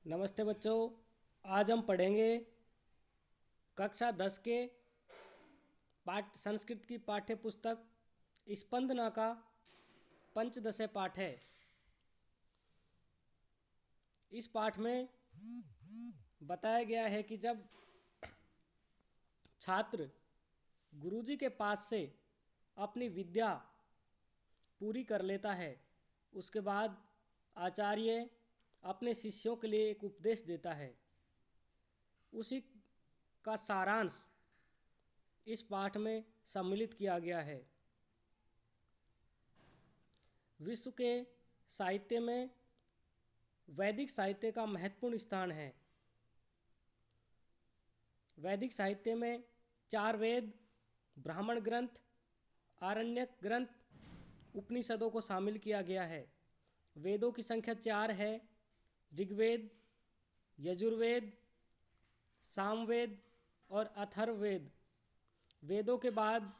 नमस्ते बच्चों। आज हम पढ़ेंगे कक्षा 10 के पाठ संस्कृत की पाठ्य पुस्तक स्पंदना का पंचदश पाठ है। इस पाठ में बताया गया है कि जब छात्र गुरुजी के पास से अपनी विद्या पूरी कर लेता है, उसके बाद आचार्य अपने शिष्यों के लिए एक उपदेश देता है। उसी का सारांश इस पाठ में सम्मिलित किया गया है। विश्व के साहित्य में वैदिक साहित्य का महत्वपूर्ण स्थान है। वैदिक साहित्य में 4 वेद, ब्राह्मण ग्रंथ, आरण्यक ग्रंथ, उपनिषदों को शामिल किया गया है। वेदों की संख्या 4 है: ऋग्वेद, यजुर्वेद, सामवेद और अथर्ववेद। वेदों के बाद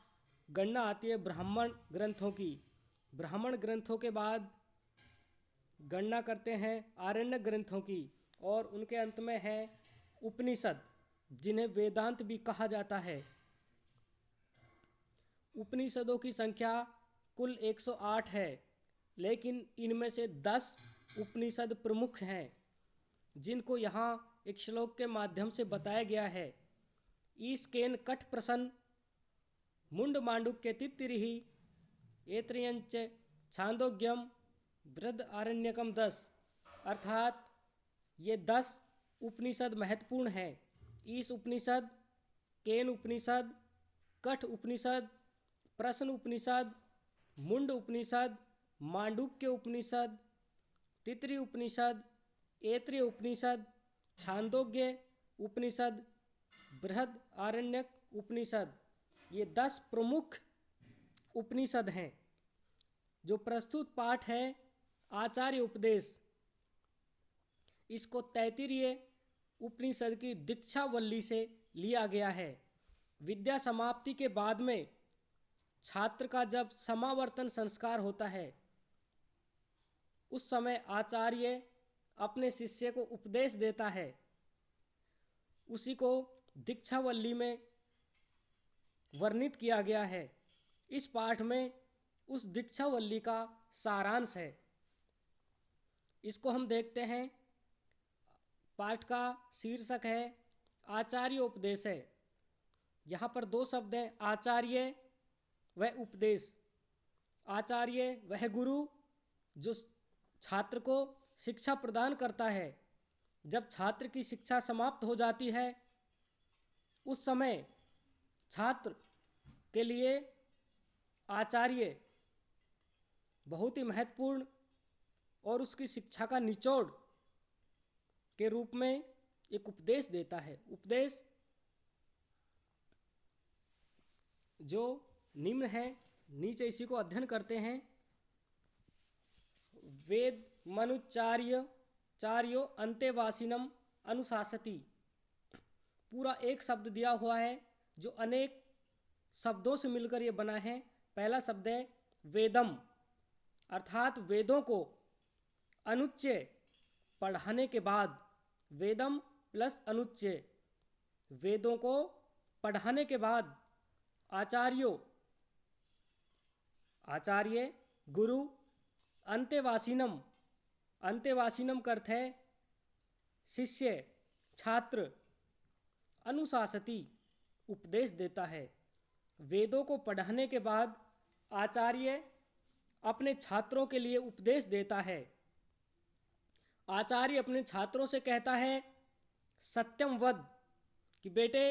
गणना आती है ब्राह्मण ग्रंथों की। ब्राह्मण ग्रंथों के बाद गणना करते हैं आरण्यक ग्रंथों की, और उनके अंत में है उपनिषद, जिन्हें वेदांत भी कहा जाता है। उपनिषदों की संख्या कुल 108 है, लेकिन इनमें से 10 उपनिषद प्रमुख हैं, जिनको यहाँ एक श्लोक के माध्यम से बताया गया है। ईस्केन कठ प्रसन्न मुंड मांडुक्य तित्तिरिहि एत्रयंच छांदोग्यम बृहद आरण्यकम 10। अर्थात ये 10 उपनिषद महत्वपूर्ण हैं। ईश उपनिषद, केन उपनिषद, कठ उपनिषद, प्रश्न उपनिषद, मुंड उपनिषद, मांडुक्य उपनिषद, तितरी उपनिषद, ऐत्रेय उपनिषद, छांदोग्य उपनिषद, बृहद आरण्यक उपनिषद, ये 10 प्रमुख उपनिषद हैं। जो प्रस्तुत पाठ है आचार्य उपदेश, इसको तैत्तिरीय उपनिषद की दीक्षावल्ली से लिया गया है। विद्या समाप्ति के बाद में छात्र का जब समावर्तन संस्कार होता है, उस समय आचार्य अपने शिष्य को उपदेश देता है। उसी को दीक्षावल्ली में वर्णित किया गया है। इस पाठ में उस दीक्षावल्ली का सारांश है। इसको हम देखते हैं। पाठ का शीर्षक है आचार्य उपदेश है। यहाँ पर 2 शब्द हैं, आचार्य व उपदेश। आचार्य वह गुरु जो छात्र को शिक्षा प्रदान करता है। जब छात्र की शिक्षा समाप्त हो जाती है, उस समय छात्र के लिए आचार्य बहुत ही महत्वपूर्ण और उसकी शिक्षा का निचोड़ के रूप में एक उपदेश देता है। उपदेश जो निम्न है, नीचे इसी को अध्ययन करते हैं। वेद मनुचार्य चार्यो अंतेवासिनम अनुशासति। पूरा एक शब्द दिया हुआ है जो अनेक शब्दों से मिलकर ये बना है। पहला शब्द है वेदम, अर्थात वेदों को अनुच्चय पढ़ाने के बाद, वेदम प्लस अनुच्चय, वेदों को पढ़ाने के बाद आचार्य गुरु, अंतेवासिनम, अंतेवासिनम का अर्थ है शिष्य, छात्र, अनुशासती उपदेश देता है। वेदों को पढ़ाने के बाद आचार्य अपने छात्रों के लिए उपदेश देता है। आचार्य अपने छात्रों से कहता है सत्यम वद, कि बेटे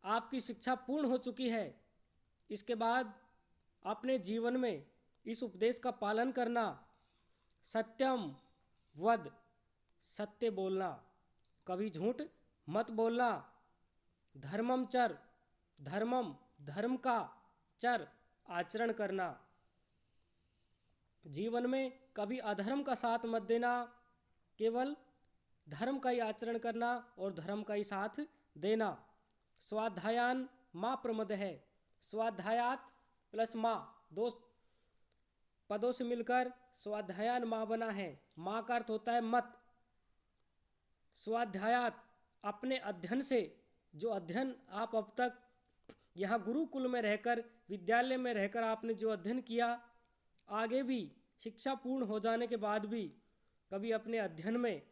आपकी शिक्षा पूर्ण हो चुकी है। इसके बाद अपने जीवन में इस उपदेश का पालन करना। सत्यम वद, सत्य बोलना, कभी झूठ मत बोलना। धर्मम चर, धर्मम धर्म का, चर आचरण करना। जीवन में कभी अधर्म का साथ मत देना, केवल धर्म का ही आचरण करना और धर्म का ही साथ देना। स्वाध्यायान माँ प्रमद है। स्वाध्यायात प्लस माँ, 2 पदों से मिलकर स्वाध्यायान माँ बना है। माँ का अर्थ होता है मत। स्वाध्यायात, अपने अध्ययन से, जो अध्ययन आप अब तक यहाँ गुरुकुल में रहकर, विद्यालय में रहकर आपने जो अध्ययन किया, आगे भी शिक्षा पूर्ण हो जाने के बाद भी कभी अपने अध्ययन में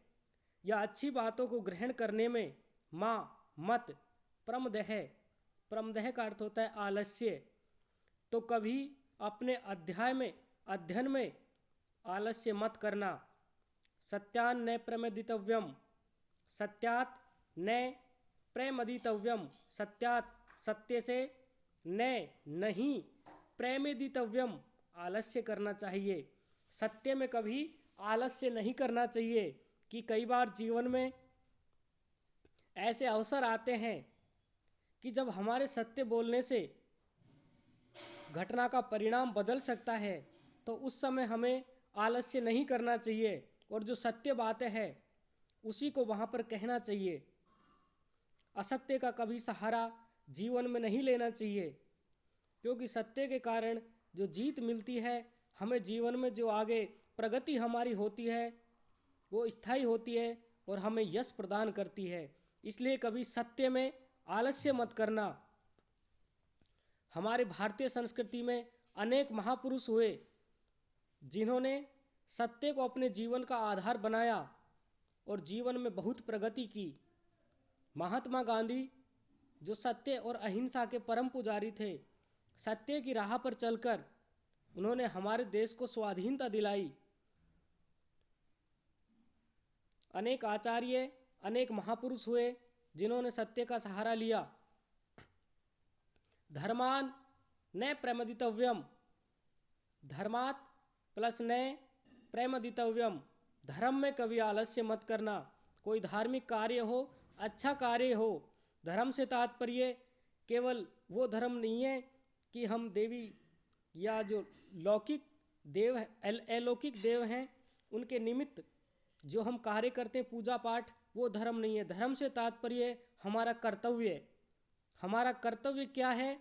या अच्छी बातों को ग्रहण करने में माँ मत प्रमदह, प्रमदह का अर्थ होता है आलस्य, तो कभी अपने अध्ययन में आलस्य मत करना। सत्यान न प्रमदितव्यम, सत्यात न प्रमदितव्यम, सत्यात सत्य से, न नहीं, प्रमेदितव्यम आलस्य करना चाहिए। सत्य में कभी आलस्य नहीं करना चाहिए कि कई बार जीवन में ऐसे अवसर आते हैं कि जब हमारे सत्य बोलने से घटना का परिणाम बदल सकता है, तो उस समय हमें आलस्य नहीं करना चाहिए और जो सत्य बातें हैं उसी को वहाँ पर कहना चाहिए। असत्य का कभी सहारा जीवन में नहीं लेना चाहिए, क्योंकि सत्य के कारण जो जीत मिलती है, हमें जीवन में जो आगे प्रगति हमारी होती है वो स्थायी होती है और हमें यश प्रदान करती है। इसलिए कभी सत्य में आलस्य मत करना। हमारे भारतीय संस्कृति में अनेक महापुरुष हुए जिन्होंने सत्य को अपने जीवन का आधार बनाया और जीवन में बहुत प्रगति की। महात्मा गांधी जो सत्य और अहिंसा के परम पुजारी थे, सत्य की राह पर चलकर उन्होंने हमारे देश को स्वाधीनता दिलाई। अनेक आचार्य, अनेक महापुरुष हुए जिन्होंने सत्य का सहारा लिया। धर्मान न प्रमदितव्यम, धर्मात प्लस न प्रमदितव्यम, धर्म में कभी आलस्य मत करना। कोई धार्मिक कार्य हो, अच्छा कार्य हो, धर्म से तात्पर्य केवल वो धर्म नहीं है कि हम देवी या जो लौकिक देव अलौकिक देव हैं उनके निमित्त जो हम कार्य करते हैं, पूजा पाठ, वो धर्म नहीं है। धर्म से तात्पर्य हमारा कर्तव्य। हमारा कर्तव्य क्या है,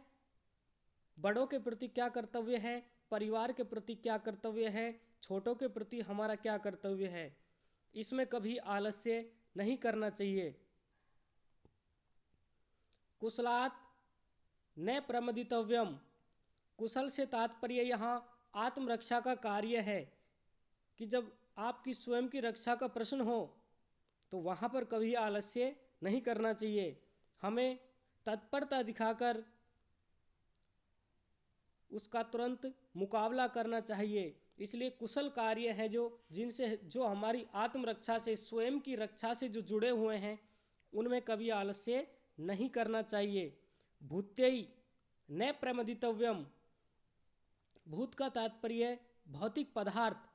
बड़ों के प्रति क्या कर्तव्य है, परिवार के प्रति क्या कर्तव्य है, छोटों के प्रति हमारा क्या कर्तव्य है, इसमें कभी आलस्य नहीं करना चाहिए। कुशलात् न प्रमदितव्यम, कुशल से तात्पर्य यहाँ आत्मरक्षा का कार्य है कि जब आपकी स्वयं की रक्षा का प्रश्न हो तो वहाँ पर कभी आलस्य नहीं करना चाहिए। हमें तत्परता दिखाकर उसका तुरंत मुकाबला करना चाहिए। इसलिए कुशल कार्य है जो हमारी आत्मरक्षा से, स्वयं की रक्षा से जो जुड़े हुए हैं, उनमें कभी आलस्य नहीं करना चाहिए। भूत्यई न प्रमदितव्यम, भूत का तात्पर्य भौतिक पदार्थ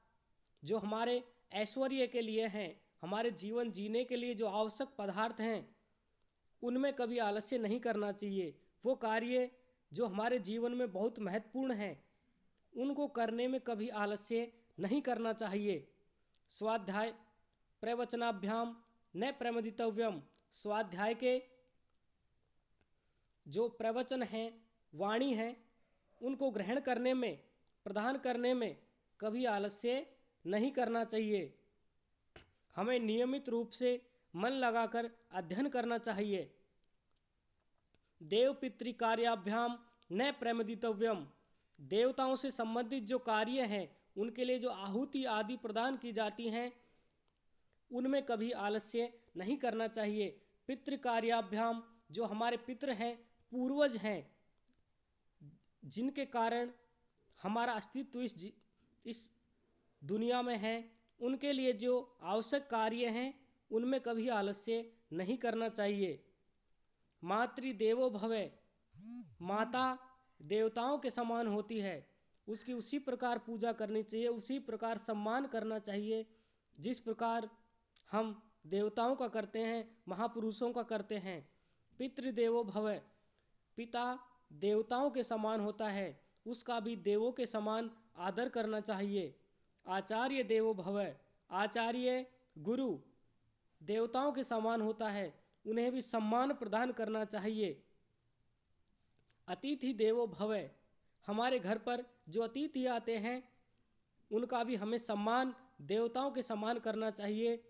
जो हमारे ऐश्वर्य के लिए हैं, हमारे जीवन जीने के लिए जो आवश्यक पदार्थ हैं, उनमें कभी आलस्य नहीं करना चाहिए। वो कार्य जो हमारे जीवन में बहुत महत्वपूर्ण हैं, उनको करने में कभी आलस्य नहीं करना चाहिए। स्वाध्याय प्रवचनाभ्याम न प्रमदितव्यम, स्वाध्याय के जो प्रवचन हैं, वाणी हैं, उनको ग्रहण करने में, प्रदान करने में कभी आलस्य नहीं करना चाहिए। हमें नियमित रूप से मन लगाकर अध्ययन करना चाहिए। देव पितृकार्याभ्याम न प्रमदितव्यम, देवताओं से संबंधित जो कार्य हैं, उनके लिए जो आहुति आदि प्रदान की जाती हैं, उनमें कभी आलस्य नहीं करना चाहिए। पितृकार्याभ्याम, जो हमारे पितृ हैं, पूर्वज हैं, जिनके कारण हमारा अस्तित्व इस दुनिया में है, उनके लिए जो आवश्यक कार्य हैं, उनमें कभी आलस्य नहीं करना चाहिए। मातृदेवो भव, माता देवताओं के समान होती है, उसकी उसी प्रकार पूजा करनी चाहिए, उसी प्रकार सम्मान करना चाहिए जिस प्रकार हम देवताओं का करते हैं, महापुरुषों का करते हैं। पितृदेवो भव, पिता देवताओं के समान होता है, उसका भी देवों के समान आदर करना चाहिए। आचार्य देवो भव, आचार्य गुरु देवताओं के समान होता है, उन्हें भी सम्मान प्रदान करना चाहिए। अतिथि देवो भव, हमारे घर पर जो अतिथि आते हैं उनका भी हमें सम्मान देवताओं के समान करना चाहिए।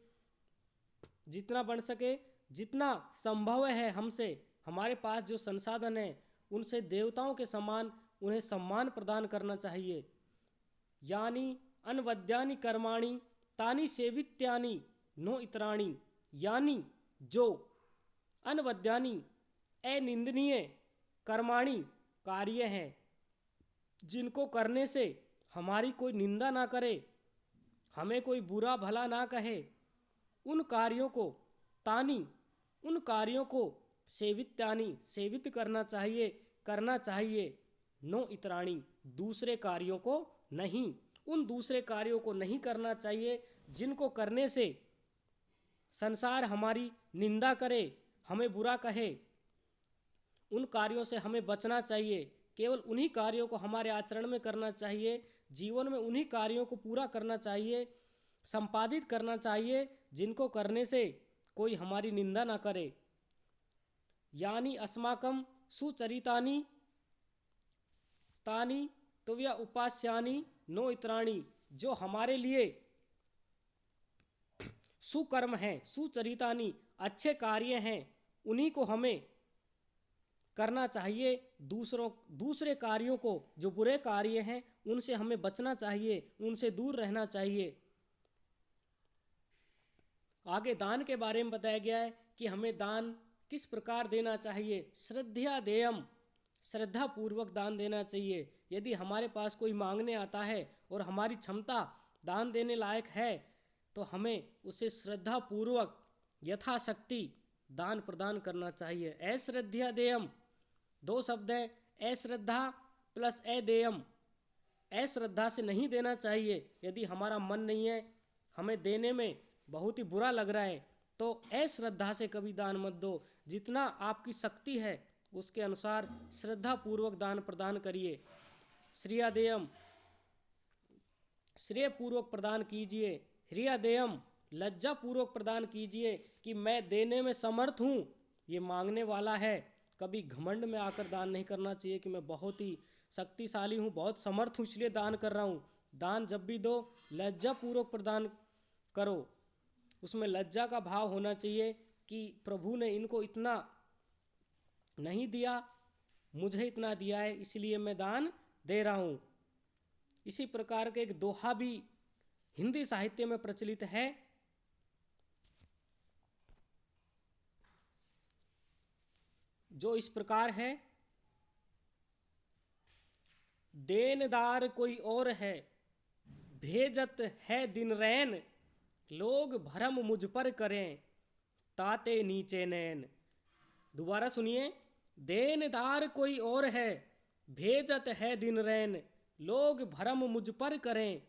जितना बन सके, जितना संभव है हमसे, हमारे पास जो संसाधन है उनसे देवताओं के समान उन्हें सम्मान प्रदान करना चाहिए। यानी अनवद्यानि कर्माणि तानि सेवित्यानि नो इतराणि, यानी जो अनवद्यानि अनिंदनीय कर्माणि कार्य हैं, जिनको करने से हमारी कोई निंदा ना करे, हमें कोई बुरा भला ना कहे, उन कार्यों को, तानी, उन कार्यों को, सेवित्यानि, सेवित करना चाहिए, नो इतराणी, दूसरे कार्यों को नहीं, उन दूसरे कार्यों को नहीं करना चाहिए जिनको करने से संसार हमारी निंदा करे, हमें बुरा कहे। उन कार्यों से हमें बचना चाहिए, केवल उन्हीं कार्यों को हमारे आचरण में करना चाहिए, जीवन में उन्हीं कार्यों को पूरा करना चाहिए, संपादित करना चाहिए जिनको करने से कोई हमारी निंदा ना करे। यानी अस्माकं सुचरितानि तानि तुव्य उपास्यानि नो इतराणि, जो हमारे लिए सुकर्म हैं, सुचरितानि, अच्छे कार्य हैं, उन्हीं को हमें करना चाहिए। दूसरे कार्यों को, जो बुरे कार्य हैं, उनसे हमें बचना चाहिए, उनसे दूर रहना चाहिए। आगे दान के बारे में बताया गया है कि हमें दान किस प्रकार देना चाहिए। श्रद्धा देयम, श्रद्धा पूर्वक दान देना चाहिए। यदि हमारे पास कोई मांगने आता है और हमारी क्षमता दान देने लायक है तो हमें उसे श्रद्धा पूर्वक यथाशक्ति दान प्रदान करना चाहिए। अश्रद्धा देयम, दो शब्द है, अश्रद्धा प्लस अदेयम। अश्रद्धा से नहीं देना चाहिए। यदि हमारा मन नहीं है, हमें देने में बहुत ही बुरा लग रहा है, तो अश्रद्धा से कभी दान मत दो। जितना आपकी शक्ति है उसके अनुसार श्रद्धा पूर्वक दान प्रदान करिए। श्रेयादेयम, श्रेय पूर्वक प्रदान कीजिए। ह्रियादेयम, लज्जा पूर्वक प्रदान कीजिए कि मैं देने में समर्थ हूँ, ये मांगने वाला है। कभी घमंड में आकर दान नहीं करना चाहिए कि मैं बहुत ही शक्तिशाली हूँ, बहुत समर्थ हूँ इसलिए दान कर रहा हूँ। दान जब भी दो लज्जा पूर्वक प्रदान करो, उसमें लज्जा का भाव होना चाहिए कि प्रभु ने इनको इतना नहीं दिया, मुझे इतना दिया है, इसलिए मैं दान दे रहा हूँ। इसी प्रकार के एक दोहा भी हिंदी साहित्य में प्रचलित है, जो इस प्रकार है। देनदार कोई और है, भेजत है दिन रैन, लोग भरम मुझ पर करें, ताते नीचे नैन। दोबारा सुनिए। देनदार कोई और है, भेजत है दिन रैन, लोग भरम मुझ पर करें,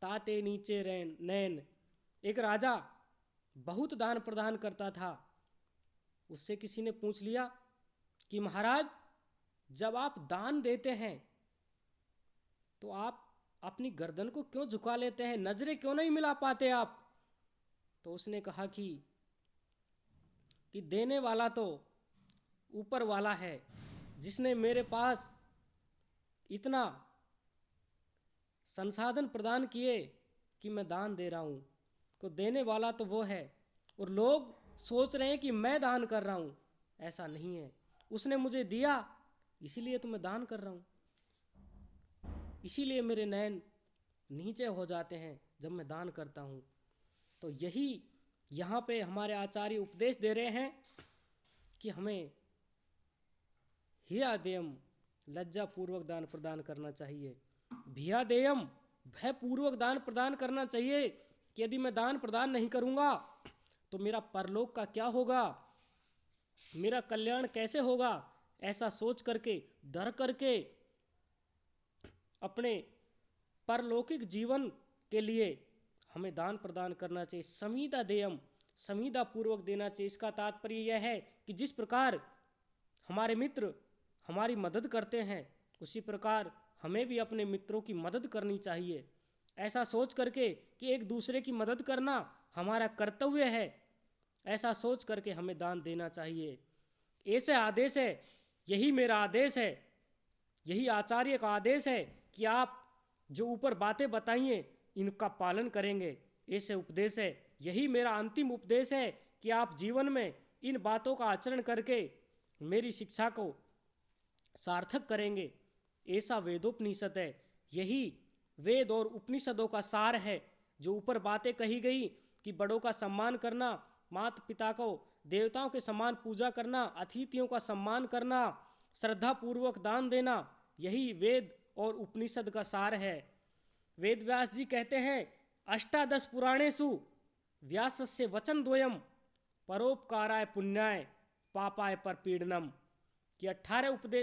ताते नीचे नैन। एक राजा बहुत दान प्रदान करता था। उससे किसी ने पूछ लिया कि महाराज, जब आप दान देते हैं तो आप अपनी गर्दन को क्यों झुका लेते हैं, नजरें क्यों नहीं मिला पाते आप? तो उसने कहा कि देने वाला तो ऊपर वाला है, जिसने मेरे पास इतना संसाधन प्रदान किए कि मैं दान दे रहा हूँ, तो देने वाला तो वो है, और लोग सोच रहे हैं कि मैं दान कर रहा हूँ। ऐसा नहीं है, उसने मुझे दिया इसीलिए तो मैं दान कर रहा हूँ। इसीलिए मेरे नैन नीचे हो जाते हैं जब मैं दान करता हूँ। तो यही यहाँ पे हमारे आचार्य उपदेश दे रहे हैं कि हमें हियादेयम, लज्जा पूर्वक दान प्रदान करना चाहिए। भियादेयम, भय पूर्वक दान प्रदान करना चाहिए कि यदि मैं दान प्रदान नहीं करूँगा तो मेरा परलोक का क्या होगा, मेरा कल्याण कैसे होगा। ऐसा सोच करके, डर करके अपने परलौकिक जीवन के लिए हमें दान प्रदान करना चाहिए। संविदा देयम, संविदा पूर्वक देना चाहिए। इसका तात्पर्य यह है कि जिस प्रकार हमारे मित्र हमारी मदद करते हैं, उसी प्रकार हमें भी अपने मित्रों की मदद करनी चाहिए। ऐसा सोच करके कि एक दूसरे की मदद करना हमारा कर्तव्य है, ऐसा सोच करके हमें दान देना चाहिए। ऐसे आदेश है, यही मेरा आदेश है, यही आचार्य का आदेश है कि आप जो ऊपर बातें बताइए इनका पालन करेंगे। ऐसे उपदेश है, यही मेरा अंतिम उपदेश है कि आप जीवन में इन बातों का आचरण करके मेरी शिक्षा को सार्थक करेंगे। ऐसा वेदोपनिषद है। यही वेद और उपनिषदों का सार है। जो ऊपर बातें कही गई कि बड़ों का सम्मान करना, माता पिता को देवताओं के समान पूजा करना, अतिथियों का सम्मान करना, श्रद्धा पूर्वक दान देना, यही वेद और उपनिषद का सार है। वेद व्यास जी कहते हैं, अष्टादश पुराणेषु व्यासस्य वचन द्वयम परोपकाराय पुण्याय पापाय परपीडनम, कि 18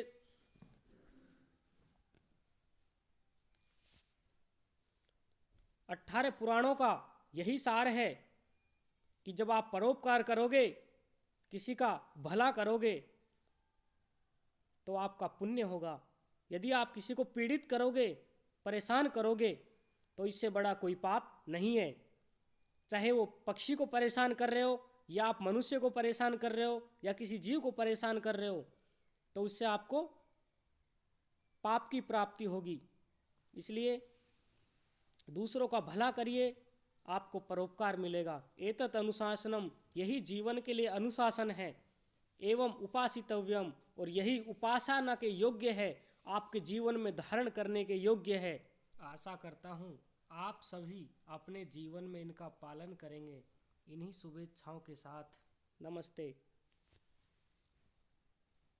पुराणों का यही सार है कि जब आप परोपकार करोगे, किसी का भला करोगे, तो आपका पुण्य होगा। यदि आप किसी को पीड़ित करोगे, परेशान करोगे, तो इससे बड़ा कोई पाप नहीं है। चाहे वो पक्षी को परेशान कर रहे हो, या आप मनुष्य को परेशान कर रहे हो, या किसी जीव को परेशान कर रहे हो, तो उससे आपको पाप की प्राप्ति होगी। इसलिए दूसरों का भला करिए, आपको परोपकार मिलेगा। एतत् अनुशासनम, यही जीवन के लिए अनुशासन है। एवं उपासितव्यम, और यही उपासना के योग्य है, आपके जीवन में धारण करने के योग्य है। आशा करता हूँ आप सभी अपने जीवन में इनका पालन करेंगे। इन्हीं शुभेच्छाओं के साथ नमस्ते।